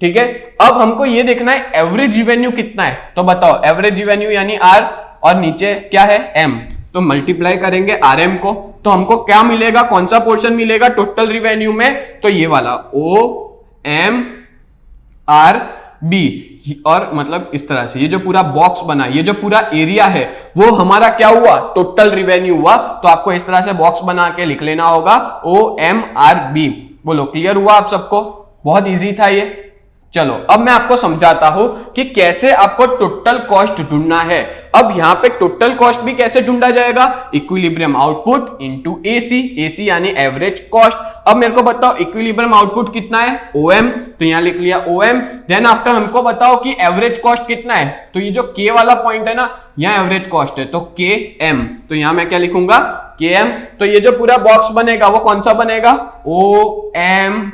ठीक है। अब हमको ये देखना है एवरेज रिवेन्यू कितना है, तो बताओ एवरेज रिवेन्यू यानी R और नीचे क्या है M, तो मल्टीप्लाई करेंगे RM को, तो हमको क्या मिलेगा, कौन सा पोर्शन मिलेगा टोटल रिवेन्यू में, तो ये वाला OMRB, और मतलब इस तरह से ये जो पूरा बॉक्स बना, ये जो पूरा एरिया है वो हमारा क्या हुआ, टोटल रिवेन्यू हुआ। तो आपको इस तरह से बॉक्स बना के लिख लेना होगा OMRB। बोलो क्लियर हुआ आप सबको, बहुत इजी था ये। चलो अब मैं आपको समझाता हूं कि कैसे आपको टोटल कॉस्ट ढूंढना है। अब यहां पे टोटल कॉस्ट भी कैसे ढूंढा जाएगा, इक्विलिब्रियम आउटपुट इनटू AC यानी एवरेज कॉस्ट। अब मेरे को बताओ इक्विलिब्रियम आउटपुट कितना है, OM, तो यहां लिख लिया OM। देन आफ्टर हमको बताओ कि एवरेज कॉस्ट कितना है, तो ये जो K वाला पॉइंट है ना, यहां एवरेज कॉस्ट है, तो KM, तो यहां मैं क्या लिखूंगा, KM। तो ये जो पूरा बॉक्स बनेगा वो कौन सा बनेगा, OMKA।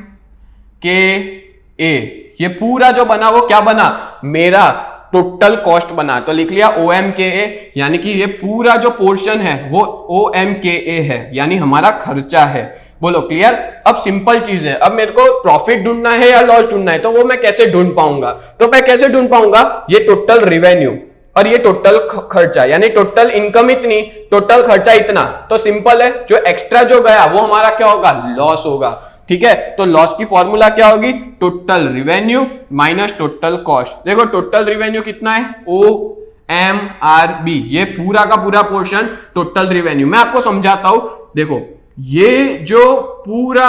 ये पूरा जो बना वो क्या बना, मेरा टोटल कॉस्ट बना, तो लिख लिया OMKA, यानी कि ये पूरा जो पोर्शन है वो OMKA है, यानी हमारा खर्चा है। बोलो क्लियर। अब सिंपल चीज है, अब मेरे को प्रॉफिट ढूंढना है या लॉस ढूंढना है, तो वो मैं कैसे ढूंढ पाऊंगा, तो मैं कैसे ढूंढ पाऊंगा, ये टोटल रिवेन्यू और ये टोटल खर्चा, यानी टोटल इनकम इतनी, टोटल खर्चा इतना, तो सिंपल है, जो एक्स्ट्रा जो गया वो हमारा क्या होगा, लॉस होगा, ठीक है। तो लॉस की फॉर्मूला क्या होगी, total revenue minus total cost. देखो टोटल रिवेन्यू कितना है, OMRB, ये पूरा का पूरा पोर्शन टोटल रिवेन्यू। मैं आपको समझाता हूं, देखो ये जो पूरा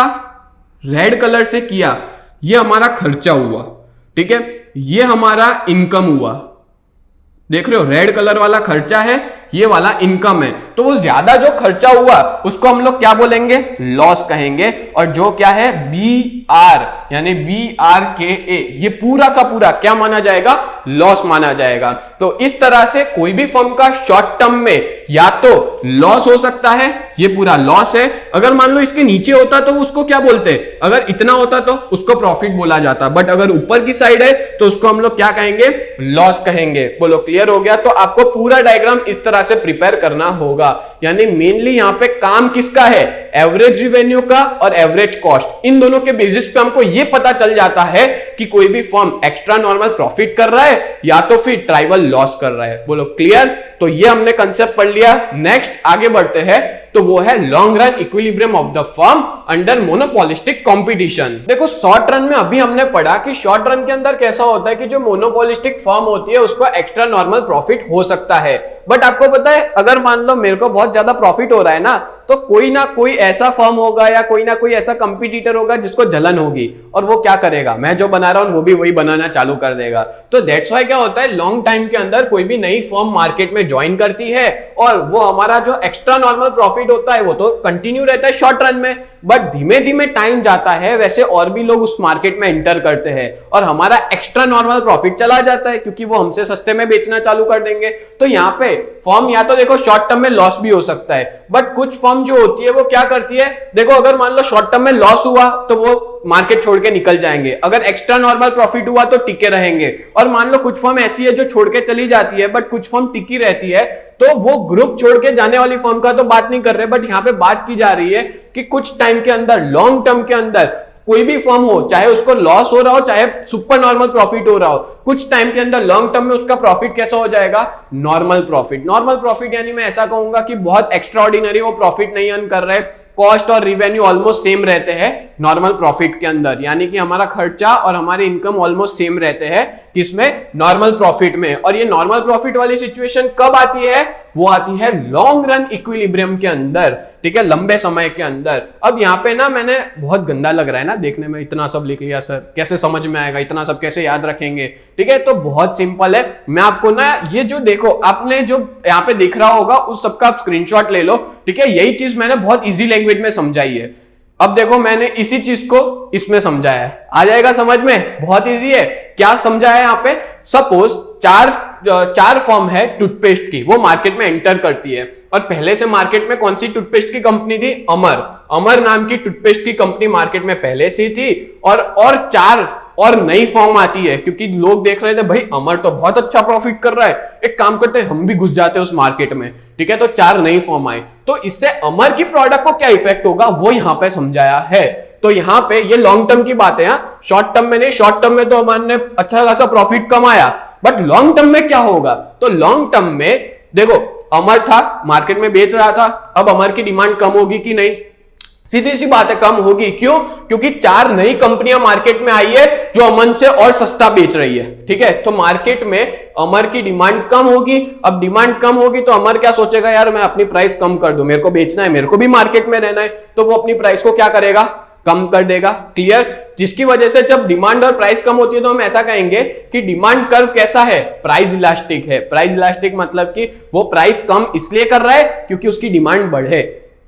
रेड कलर से किया ये हमारा खर्चा हुआ, ठीक है, ये हमारा इनकम हुआ, देख रहे हो, रेड कलर वाला खर्चा है, ये वाला इनकम है। तो वो ज्यादा जो खर्चा हुआ उसको हम लोग क्या बोलेंगे, लॉस कहेंगे, और जो क्या है BR यानी BRKA, ये पूरा का पूरा क्या माना जाएगा, लॉस माना जाएगा। तो इस तरह से कोई भी फर्म का शॉर्ट टर्म में या तो लॉस हो सकता है, ये पूरा लॉस है, अगर मान लो इसके नीचे होता तो उसको क्या बोलते हैं, अगर इतना होता तो उसको प्रॉफिट बोला जाता, बट अगर ऊपर की साइड है तो उसको हम लोग क्या कहेंगे, लॉस कहेंगे। बोलो क्लियर हो गया। तो आपको पूरा डायग्राम इस तरह से प्रिपेयर करना होगा। होगा। यानी मेनली यहाँ पे काम किसका है, एवरेज रिवेन्यू का और एवरेज कॉस्ट। इन दोनों के बेसिस पे हमको ये पता चल जाता है कि कोई भी फर्म एक्स्ट्रा नॉर्मल प्रॉफिट कर रहा है या तो फिर ट्राइवल लॉस कर रहा है। बोलो क्लियर? तो ये हमने कंसेप्ट पढ़ लिया। नेक्स्ट आगे बढ़ते हैं, तो वो है long run equilibrium of the firm under monopolistic competition. देखो शॉर्ट रन में अभी हमने पढ़ा कि शॉर्ट रन के अंदर कैसा होता है कि जो मोनोपोलिस्टिक फर्म होती है उसको एक्स्ट्रा नॉर्मल प्रॉफिट हो सकता है। बट आपको पता है अगर मान लो मेरे को बहुत ज्यादा प्रॉफिट हो रहा है ना, तो कोई ना कोई ऐसा फर्म होगा या कोई ना कोई ऐसा कंपटीटर होगा जिसको जलन होगी, और वो क्या करेगा, मैं जो बना रहा हूं वो भी वही बनाना चालू कर देगा। तो दैट्स व्हाई क्या होता है, लॉन्ग टाइम के अंदर कोई भी नई फर्म मार्केट में ज्वाइन करती है और वो हमारा जो एक्स्ट्रा नॉर्मल प्रॉफिट होता है वो तो कंटिन्यू रहता है शॉर्ट रन में, बट धीमे धीमे टाइम जाता है वैसे और भी लोग उस मार्केट में एंटर करते हैं और हमारा एक्स्ट्रा नॉर्मल प्रॉफिट चला जाता है क्योंकि वो हमसे सस्ते में बेचना चालू कर देंगे। तो यहाँ पे फर्म या तो देखो शॉर्ट टर्म में लॉस भी हो सकता है, बट कुछ फर्म जो होती है वो क्या करती है, देखो अगर मान लो शॉर्ट टर्म में लॉस हुआ तो वो मार्केट छोड़ के निकल जाएंगे, अगर एक्स्ट्रा नॉर्मल प्रॉफिट हुआ तो टिके रहेंगे। और मान लो कुछ फर्म ऐसी है जो छोड़ के चली जाती है बट कुछ फर्म टिकी रहती है, तो वो ग्रुप छोड़ के जाने वाली फर्म का तो बात नहीं कर रहे, बट यहाँ पे बात की जा रही है कि कुछ टाइम के अंदर लॉन्ग टर्म के अंदर कोई भी फर्म हो, चाहे उसको लॉस हो रहा हो चाहे सुपर नॉर्मल प्रॉफिट हो रहा हो, कुछ टाइम के अंदर लॉन्ग टर्म में उसका प्रॉफिट कैसा हो जाएगा, नॉर्मल प्रॉफिट। नॉर्मल प्रॉफिट यानी मैं ऐसा कहूंगा कि बहुत एक्स्ट्रा ऑर्डिनरी वो प्रॉफिट नहीं अर्न कर रहे, कॉस्ट और रिवेन्यू ऑलमोस्ट सेम रहते हैं नॉर्मल प्रॉफिट के अंदर, यानी कि हमारा खर्चा और हमारे इनकम ऑलमोस्ट सेम रहते हैं किसमें, नॉर्मल प्रॉफिट में। और ये नॉर्मल प्रॉफिट वाली सिचुएशन कब आती है, वो आती है लॉन्ग रन इक्विलिब्रियम के अंदर, ठीक है, लंबे समय के अंदर। अब यहाँ पे ना मैंने बहुत गंदा लग रहा है ना देखने में, इतना सब लिख लिया सर, कैसे समझ में आएगा, इतना सब कैसे याद रखेंगे, ठीक है। तो बहुत सिंपल है, मैं आपको ना ये जो देखो आपने जो यहाँ पे दिख रहा होगा उस सबका आप स्क्रीनशॉट ले लो, ठीक है। यही चीज मैंने बहुत इजी लैंग्वेज में समझाई है। अब देखो मैंने इसी चीज को इसमें समझाया है, आ जाएगा समझ में, बहुत इजी है। क्या समझाया है यहाँ पे, सपोज चार फर्म है टूथपेस्ट की, वो मार्केट में एंटर करती है और पहले से मार्केट में कौन सी टूथपेस्ट की कंपनी थी, अमर नाम की टूथपेस्ट की कंपनी मार्केट में पहले से थी, और चार और नई फॉर्म आती है क्योंकि लोग देख रहे थे भाई अमर तो बहुत अच्छा प्रॉफिट कर रहा है, एक काम करते हैं हम भी घुस जाते हैं उस मार्केट में, ठीक है। तो चार नई फॉर्म आए, तो इससे अमर की प्रोडक्ट को क्या इफेक्ट होगा वो यहां पे समझाया है। तो यहाँ पे ये लॉन्ग टर्म की बात है, शॉर्ट टर्म में नहीं। शॉर्ट टर्म में तो अमर ने अच्छा खासा प्रॉफिट कमाया, बट लॉन्ग टर्म में क्या होगा, तो लॉन्ग टर्म में देखो अमर था मार्केट में बेच रहा था, अब अमर की डिमांड कम होगी कि नहीं, सीधी सी बात है कम होगी। क्यों, क्योंकि चार नई कंपनियां मार्केट में आई है जो अमर से और सस्ता बेच रही है, ठीक है। तो मार्केट में अमर की डिमांड कम होगी, अब डिमांड कम होगी तो अमर क्या सोचेगा, यार मैं अपनी प्राइस कम कर दूं, मेरे को बेचना है, मेरे को भी मार्केट में रहना है, तो वो अपनी प्राइस को क्या करेगा, कम कर देगा। क्लियर, जिसकी वजह से जब डिमांड और प्राइस कम होती है तो हम ऐसा कहेंगे कि डिमांड कर्व कैसा है, प्राइस इलास्टिक है। प्राइस इलास्टिक मतलब कि वो प्राइस कम इसलिए कर रहा है क्योंकि उसकी डिमांड बढ़े,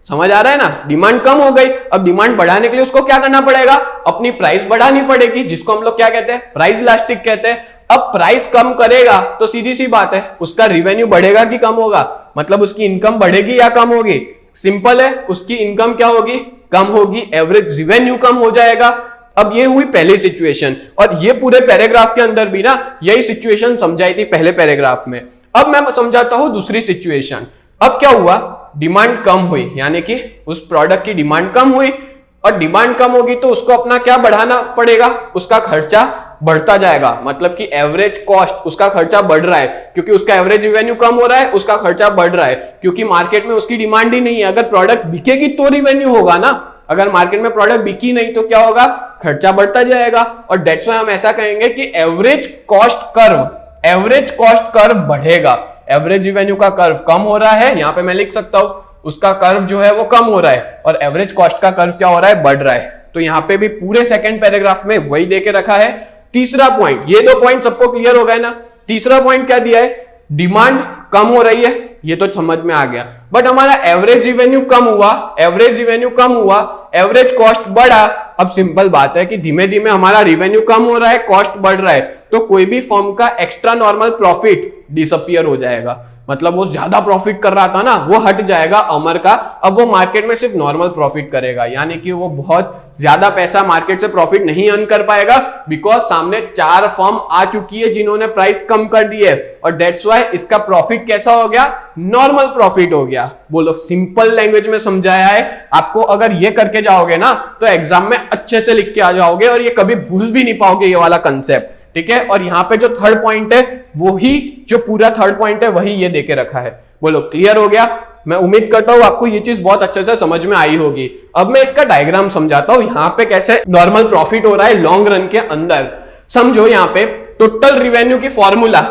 समझ आ रहा है ना, डिमांड कम हो गई, अब डिमांड बढ़ाने के लिए उसको क्या करना पड़ेगा, अपनी प्राइस बढ़ानी पड़ेगी, जिसको हम लोग क्या कहते हैं, प्राइस इलास्टिक कहते हैं। अब प्राइस कम करेगा तो सीधी सी बात है उसका रिवेन्यू बढ़ेगा कि कम होगा, मतलब उसकी इनकम बढ़ेगी या कम होगी, सिंपल है, उसकी इनकम क्या होगी, कम होगी, एवरेज रिवेन्यू कम हो जाएगा। अब ये हुई पहली सिचुएशन, और ये पूरे पैराग्राफ के अंदर भी ना यही सिचुएशन समझाई थी पहले पैराग्राफ में। अब मैं समझाता हूं दूसरी सिचुएशन। अब क्या हुआ, डिमांड कम हुई, यानी कि उस प्रोडक्ट की डिमांड कम हुई, और डिमांड कम होगी तो उसको अपना क्या बढ़ाना पड़ेगा, उसका खर्चा बढ़ता जाएगा, मतलब कि एवरेज कॉस्ट, उसका खर्चा बढ़ रहा है क्योंकि उसका एवरेज रेवेन्यू कम हो रहा है, उसका खर्चा बढ़ रहा है क्योंकि मार्केट में उसकी डिमांड ही नहीं है। अगर प्रोडक्ट बिकेगी तो रेवेन्यू होगा ना, अगर मार्केट में प्रोडक्ट बिकी नहीं तो क्या होगा, खर्चा बढ़ता जाएगा। और दैट्स व्हाई हम ऐसा कहेंगे कि एवरेज कॉस्ट कर्व बढ़ेगा, एवरेज रेवेन्यू का कर्व कम हो रहा है, यहां पे मैं लिख सकता हूं उसका कर्व जो है वो कम हो रहा है, और एवरेज कॉस्ट का कर्व क्या हो रहा है, बढ़ रहा है। तो यहां पे भी पूरे सेकंड पैराग्राफ में वही देके रखा है। तीसरा पॉइंट, ये दो पॉइंट सबको क्लियर हो गए ना। तीसरा पॉइंट क्या दिया है, डिमांड कम हो रही है, ये तो समझ में आ गया, बट हमारा एवरेज रेवेन्यू कम हुआ, एवरेज कॉस्ट बढ़ा। अब सिंपल बात है कि धीमे धीमे हमारा रेवेन्यू कम हो रहा है, कॉस्ट बढ़ रहा है, तो कोई भी फर्म का एक्स्ट्रा नॉर्मल प्रॉफिट डिसअपियर हो जाएगा। मतलब वो ज्यादा प्रॉफिट कर रहा था ना, वो हट जाएगा अमर का, अब वो मार्केट में सिर्फ नॉर्मल प्रॉफिट करेगा, यानी कि वो बहुत ज्यादा पैसा मार्केट से प्रॉफिट नहीं अर्न कर पाएगा, बिकॉज सामने 4 फर्म आ चुकी है जिन्होंने प्राइस कम कर दी है, और दैट्स व्हाई इसका प्रॉफिट कैसा हो गया, नॉर्मल प्रॉफिट हो गया। बोलो, सिंपल लैंग्वेज में समझाया है आपको। अगर ये करके जाओगे ना तो एग्जाम में अच्छे से लिख के आ जाओगे और ये कभी भूल भी नहीं पाओगे ये वाला कंसेप्ट, ठीक है। और यहाँ पे जो थर्ड पॉइंट है वही, जो पूरा थर्ड पॉइंट है वही ये देके रखा है। बोलो, क्लियर हो गया? मैं उम्मीद करता हूं आपको ये चीज बहुत अच्छे से समझ में आई होगी। अब मैं इसका डायग्राम समझाता हूं, यहाँ पे कैसे नॉर्मल प्रॉफिट हो रहा है लॉन्ग रन के अंदर। समझो, यहाँ पे टोटल रिवेन्यू की फॉर्मूला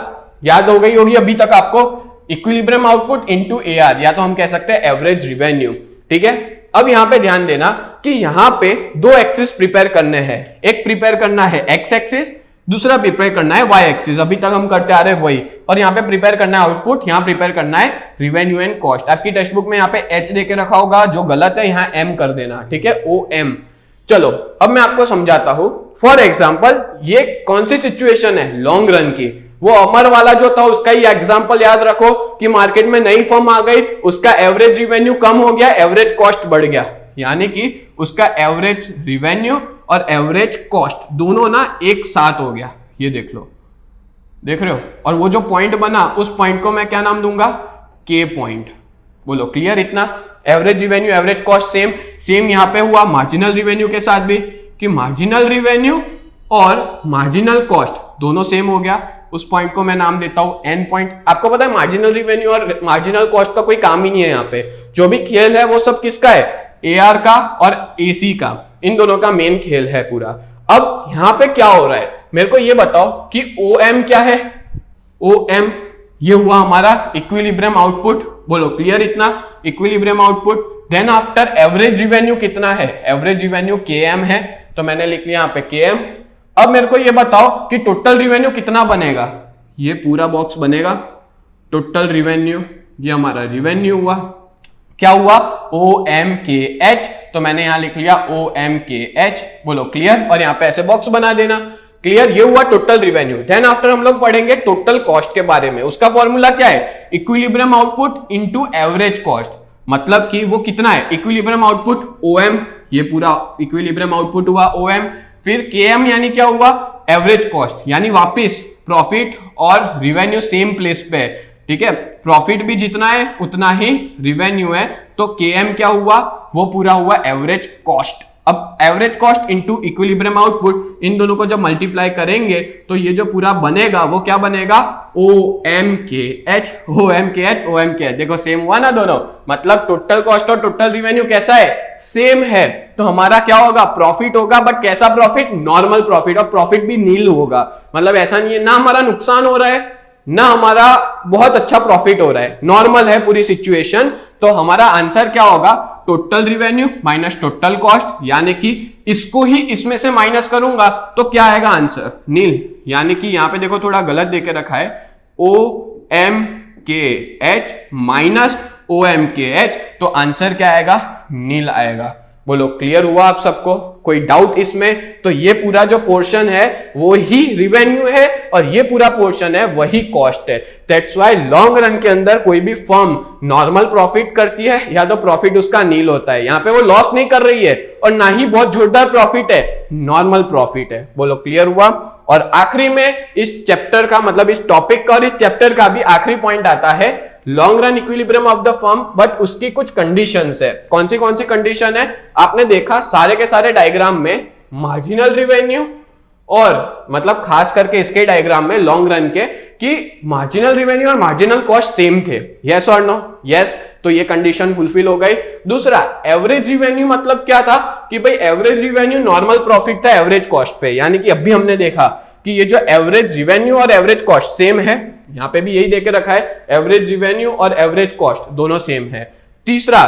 याद हो गई होगी अभी तक आपको, इक्विलिब्रियम आउटपुट इनटू एआर, या तो हम कह सकते हैं एवरेज रिवेन्यू, ठीक है। अब यहाँ पे ध्यान देना कि यहाँ पे 2 एक्सिस प्रिपेयर करने हैं। एक प्रिपेयर करना है एक्स एक्सिस, दूसरा प्रिपेयर करना है वाई एक्सिस, अभी तक हम करते आ रहे हैं वही। और यहाँ पे प्रिपेयर करना है आउटपुट, यहाँ प्रिपेयर करना है रिवेन्यू एंड कॉस्ट। आपकी टेक्स्ट बुक में यहाँ पे एच देके रखा होगा, जो गलत है यहाँ एम कर देना, ठीक है, ओ एम। चलो अब मैं आपको समझाता हूं। फॉर एग्जाम्पल, ये कौन सी सिचुएशन है लॉन्ग रन की, वो अमर वाला जो था उसका ही एग्जांपल याद रखो कि मार्केट में नई फर्म आ गई, उसका एवरेज रिवेन्यू कम हो गया, एवरेज कॉस्ट बढ़ गया, यानी कि उसका एवरेज रिवेन्यू और एवरेज कॉस्ट दोनों ना एक साथ हो गया। ये देख लो, देख रहे हो? और वो जो पॉइंट बना, उस पॉइंट को मैं क्या नाम दूंगा, के पॉइंट। बोलो, क्लियर? इतना average revenue average cost same same यहाँ पे हुआ मार्जिनल रिवेन्यू के साथ भी, कि मार्जिनल रिवेन्यू और मार्जिनल कॉस्ट दोनों सेम हो गया। उस पॉइंट को मैं नाम देता हूं एन पॉइंट। आपको पता है मार्जिनल रिवेन्यू और मार्जिनल कॉस्ट का कोई काम ही नहीं है यहाँ पे, जो भी खेल है वो सब किसका है, एआर का और एसी का, इन दोनों का मेन खेल है पूरा। अब यहाँ पे क्या हो रहा है, मेरे को ये बताओ कि ओएम क्या है। ओएम ये हुआ हमारा इक्विलिब्रियम आउटपुट। बोलो, क्लियर? इतना equilibrium output. Then after average revenue कितना है, एवरेज रिवेन्यू केएम है, तो मैंने लिख लिया यहाँ पे केएम। अब मेरे को ये बताओ कि टोटल रिवेन्यू कितना बनेगा, ये पूरा बॉक्स बनेगा टोटल रिवेन्यू, ये हमारा रिवेन्यू हुआ, क्या हुआ, ओ एम के एच, तो मैंने यहां लिख लिया ओ एम के एच। बोलो, क्लियर? और यहां पे ऐसे बॉक्स बना देना, क्लियर? ये हुआ टोटल रिवेन्यू। देन आफ्टर हम लोग पढ़ेंगे टोटल कॉस्ट के बारे में। उसका फॉर्मूला क्या है, equilibrium output into average cost, मतलब कि वो कितना है, इक्विलिब्रियम आउटपुट ओ एम, ये पूरा इक्विलिब्रियम आउटपुट हुआ ओ एम, फिर के एम यानी क्या हुआ, एवरेज कॉस्ट, यानी वापिस प्रॉफिट और रिवेन्यू सेम प्लेस पे है, ठीक है। प्रॉफिट भी जितना है उतना ही रिवेन्यू है, तो केएम क्या हुआ, वो पूरा हुआ एवरेज कॉस्ट। अब average cost into equilibrium output, इन दोनों को जब मल्टीप्लाई करेंगे तो ये जो पूरा बनेगा वो क्या बनेगा, ओ एम के एच, ओ एम के एच, ओ एम के एच। देखो सेम हुआ ना दोनों, मतलब टोटल कॉस्ट और टोटल रिवेन्यू कैसा है, सेम है। तो हमारा क्या होगा, प्रॉफिट होगा, बट कैसा प्रॉफिट, नॉर्मल प्रॉफिट, और प्रॉफिट भी नील होगा। मतलब ऐसा नहीं है ना हमारा नुकसान हो रहा है ना हमारा बहुत अच्छा प्रॉफिट हो रहा है, नॉर्मल है पूरी सिचुएशन। तो हमारा आंसर क्या होगा, total revenue minus total cost, यानी कि इसको ही इसमें से माइनस करूंगा तो क्या आएगा आंसर, नील। यानी कि यहां पे देखो थोड़ा गलत देके रखा है, ओ एम के एच माइनस ओ एम के एच, तो आंसर क्या आएगा, नील आएगा। बोलो, क्लियर हुआ आप सबको? कोई डाउट इसमें? तो ये पूरा जो पोर्शन है वो ही रिवेन्यू है और ये पूरा पोर्शन है वही कॉस्ट है। दैट्स व्हाई लॉन्ग रन के अंदर कोई भी फर्म नॉर्मल प्रॉफिट करती है या तो प्रॉफिट उसका नील होता है। यहाँ पे वो लॉस नहीं कर रही है और ना ही बहुत जोरदार प्रॉफिट है, नॉर्मल प्रॉफिट है। बोलो, क्लियर हुआ? और आखिरी में इस चैप्टर का, मतलब इस टॉपिक का और इस चैप्टर का भी आखिरी पॉइंट आता है, long run equilibrium of the firm, but उसकी कुछ कंडीशंस है। कौन सी कंडीशन है? आपने देखा सारे के सारे डायग्राम में मार्जिनल रिवेन्यू और मतलब खास करके इसके डायग्राम में लॉन्ग रन के, कि मार्जिनल रिवेन्यू और मार्जिनल कॉस्ट सेम थे, यस और नो? यस, तो ये कंडीशन फुलफिल हो गई। दूसरा, एवरेज रिवेन्यू मतलब क्या था कि भाई एवरेज रिवेन्यू नॉर्मल प्रॉफिट था एवरेज कॉस्ट पे, यानी कि अभी हमने देखा कि ये जो एवरेज रिवेन्यू और एवरेज कॉस्ट सेम है, यहां पे भी यही देके रखा है, एवरेज रिवेन्यू और एवरेज कॉस्ट दोनों सेम है। तीसरा,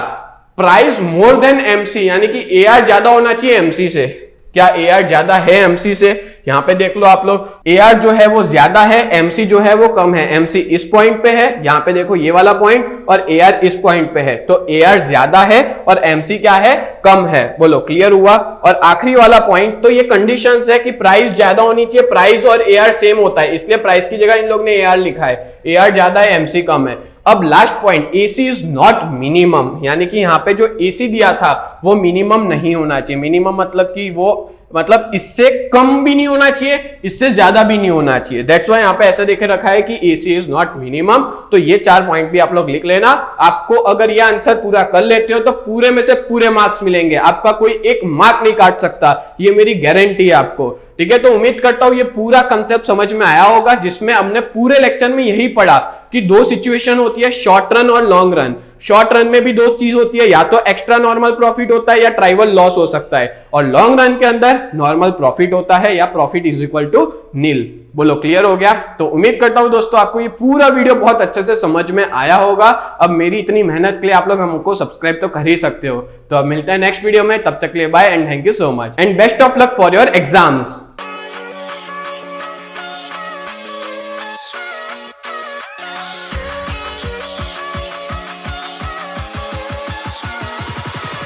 प्राइस मोर देन एमसी, यानी कि एआर ज्यादा होना चाहिए एमसी से, क्या AR ज्यादा है MC से? यहाँ पे देख लो आप लोग, AR जो है वो ज्यादा है, MC जो है वो कम है। MC इस पॉइंट पे है, यहाँ पे देखो ये वाला पॉइंट, और AR इस पॉइंट पे है, तो AR ज्यादा है और MC क्या है? कम है। बोलो क्लियर हुआ? और आखिरी वाला पॉइंट, तो ये कंडीशंस है कि प्राइस ज्यादा होनी चाहिए, प्राइस और AR सेम होता है, इसलिए प्राइस की जगह इन लोग ने AR लिखा है। AR ज्यादा है, MC कम है। अब last point, AC is not minimum, यानी कि यहाँ पे जो AC दिया था वो मिनिमम नहीं होना चाहिए। मिनिमम मतलब कि वो मतलब इससे कम भी नहीं होना चाहिए, इससे ज्यादा भी नहीं होना चाहिए। दैट्स व्हाई यहाँ पे ऐसा देखे रखा है कि AC इज नॉट मिनिमम। तो ये 4 पॉइंट भी आप लोग लिख लेना। आपको अगर ये आंसर पूरा कर लेते हो तो पूरे में से पूरे मार्क्स मिलेंगे, आपका कोई एक मार्क नहीं काट सकता, ये मेरी गारंटी है आपको। ठीक है, तो उम्मीद करता हूं ये पूरा कंसेप्ट समझ में आया होगा, जिसमें हमने पूरे लेक्चर में यही पढ़ा कि 2 सिचुएशन होती है, शॉर्ट रन और लॉन्ग रन। शॉर्ट रन में भी 2 चीज होती है, या तो एक्स्ट्रा नॉर्मल प्रॉफिट होता है या ट्राइवल लॉस हो सकता है, और लॉन्ग रन के अंदर नॉर्मल प्रॉफिट होता है या प्रॉफिट इज इक्वल टू नील। बोलो क्लियर हो गया? तो उम्मीद करता हूं दोस्तों आपको ये पूरा वीडियो बहुत अच्छे से समझ में आया होगा। अब मेरी इतनी मेहनत के लिए आप लोग हमको सब्सक्राइब तो कर ही सकते हो। तो अब मिलते हैं नेक्स्ट वीडियो में, तब तक के लिए bye and thank you so much and best of luck for your exams.